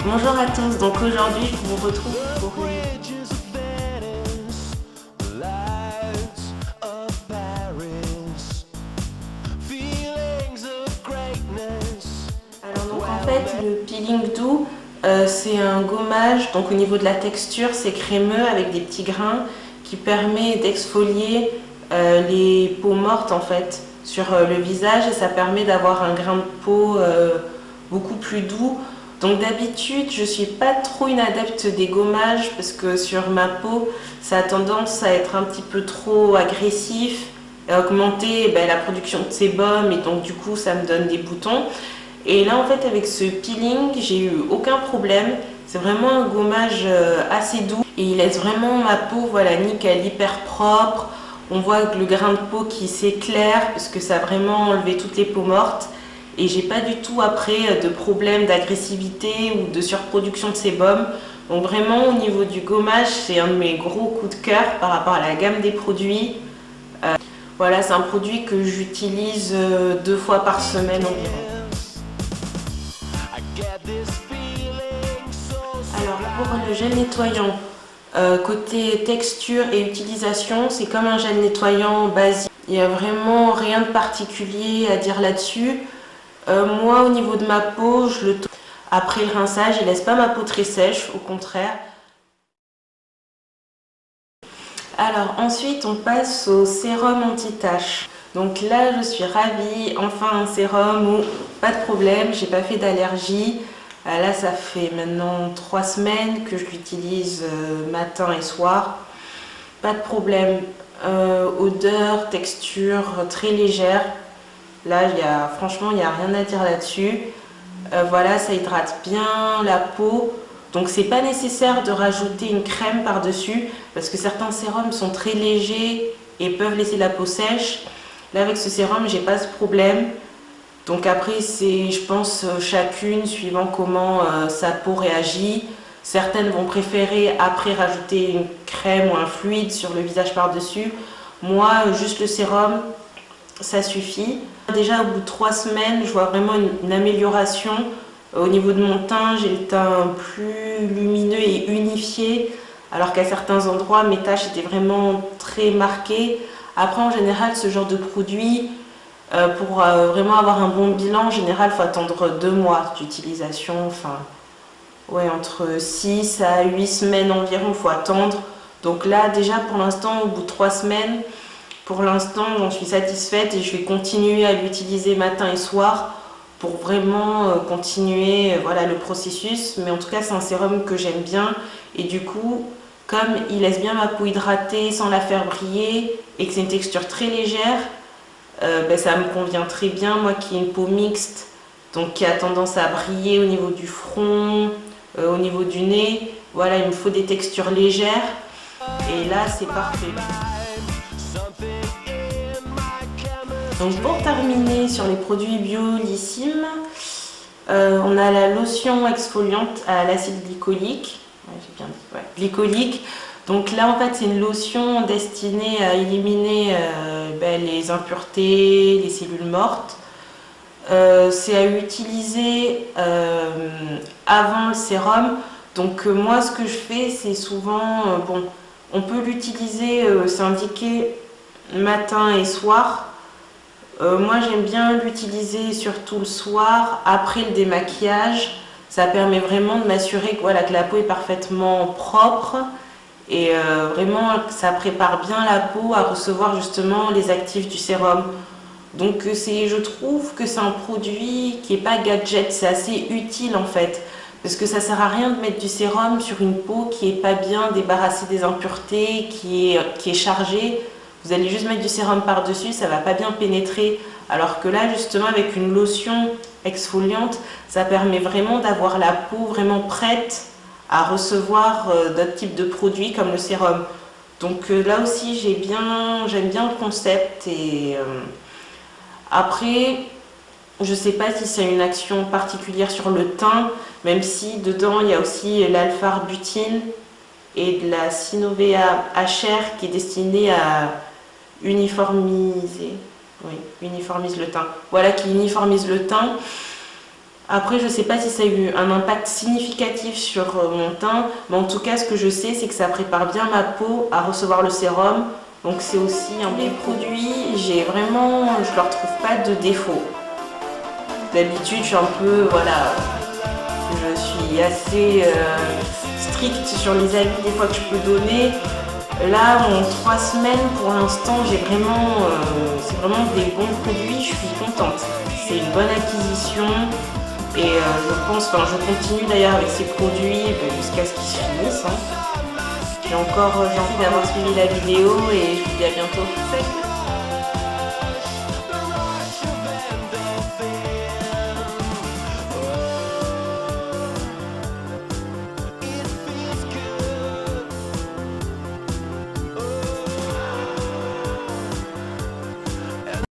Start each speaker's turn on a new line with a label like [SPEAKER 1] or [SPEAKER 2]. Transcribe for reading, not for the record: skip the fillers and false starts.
[SPEAKER 1] Bonjour à tous, donc aujourd'hui je vous retrouve pour Alors donc en fait le peeling doux c'est un gommage, donc au niveau de la texture c'est crémeux avec des petits grains qui permet d'exfolier les peaux mortes en fait sur le visage et ça permet d'avoir un grain de peau beaucoup plus doux. Donc d'habitude je suis pas trop une adepte des gommages parce que sur ma peau ça a tendance à être un petit peu trop agressif et à augmenter la production de sébum et donc du coup ça me donne des boutons. Et là en fait avec ce peeling j'ai eu aucun problème, c'est vraiment un gommage assez doux et il laisse vraiment ma peau voilà nickel, hyper propre. On voit le grain de peau qui s'éclaire parce que ça a vraiment enlevé toutes les peaux mortes. Et j'ai pas du tout après de problème d'agressivité ou de surproduction de sébum. Donc vraiment au niveau du gommage, c'est un de mes gros coups de cœur par rapport à la gamme des produits. Voilà, c'est un produit que j'utilise 2 fois par semaine environ. Alors pour le gel nettoyant, côté texture et utilisation, c'est comme un gel nettoyant basique. Il n'y a vraiment rien de particulier à dire là-dessus. Moi au niveau de ma peau, après le rinçage, il laisse pas ma peau très sèche, au contraire. Alors ensuite on passe au sérum anti-tache. Donc là je suis ravie, enfin un sérum où pas de problème, j'ai pas fait d'allergie. Là ça fait maintenant 3 semaines que je l'utilise matin et soir. Pas de problème, odeur, texture très légère. Là, franchement, il n'y a rien à dire là-dessus. Voilà, ça hydrate bien la peau. Donc, c'est pas nécessaire de rajouter une crème par-dessus parce que certains sérums sont très légers et peuvent laisser la peau sèche. Là, avec ce sérum, j'ai pas ce problème. Donc après, c'est, je pense, chacune suivant comment sa peau réagit. Certaines vont préférer après rajouter une crème ou un fluide sur le visage par-dessus. Moi, juste le sérum, ça suffit. Déjà au bout de 3 semaines, je vois vraiment une amélioration. Au niveau de mon teint, j'ai le teint plus lumineux et unifié, alors qu'à certains endroits, mes taches étaient vraiment très marquées. Après, en général, ce genre de produit, pour vraiment avoir un bon bilan, en général, il faut attendre 2 mois d'utilisation. Enfin, ouais, entre 6 à 8 semaines environ, il faut attendre. Donc là, déjà pour l'instant, au bout de 3 semaines, pour l'instant, j'en suis satisfaite et je vais continuer à l'utiliser matin et soir pour vraiment continuer voilà, le processus. Mais en tout cas, c'est un sérum que j'aime bien. Et du coup, comme il laisse bien ma peau hydratée sans la faire briller et que c'est une texture très légère, ça me convient très bien. Moi qui ai une peau mixte, donc qui a tendance à briller au niveau du front, au niveau du nez, voilà, il me faut des textures légères. Et là, c'est parfait. Donc pour terminer sur les produits Biolissime, on a la lotion exfoliante à l'acide glycolique. Ouais, j'ai bien dit, ouais, glycolique. Donc là en fait c'est une lotion destinée à éliminer les impuretés, les cellules mortes. C'est à utiliser avant le sérum. Donc moi ce que je fais c'est souvent, bon, on peut l'utiliser, c'est indiqué matin et soir. Moi j'aime bien l'utiliser surtout le soir, après le démaquillage. Ça permet vraiment de m'assurer que, voilà, que la peau est parfaitement propre et vraiment ça prépare bien la peau à recevoir justement les actifs du sérum. Donc je trouve que c'est un produit qui n'est pas gadget, c'est assez utile en fait. Parce que ça sert à rien de mettre du sérum sur une peau qui n'est pas bien débarrassée des impuretés, qui est chargée. Vous allez juste mettre du sérum par-dessus, ça ne va pas bien pénétrer. Alors que là, justement, avec une lotion exfoliante, ça permet vraiment d'avoir la peau vraiment prête à recevoir d'autres types de produits comme le sérum. Donc là aussi, j'aime bien le concept. Et après, je ne sais pas si c'est une action particulière sur le teint, même si dedans, il y a aussi l'alpha-arbutéine et de la synovia HR qui est destinée à uniformiser, oui, uniformise le teint. Voilà, qui uniformise le teint. Après, je sais pas si ça a eu un impact significatif sur mon teint, mais en tout cas, ce que je sais, c'est que ça prépare bien ma peau à recevoir le sérum. Donc c'est aussi un bon produit. Je leur trouve pas de défaut. D'habitude, je suis un peu, voilà, je suis assez stricte sur les avis des fois que je peux donner. Là, en 3 semaines, pour l'instant, c'est vraiment des bons produits. Je suis contente. C'est une bonne acquisition. Et je continue d'ailleurs avec ces produits jusqu'à ce qu'ils se finissent. J'ai envie d'avoir suivi la vidéo et je vous dis à bientôt.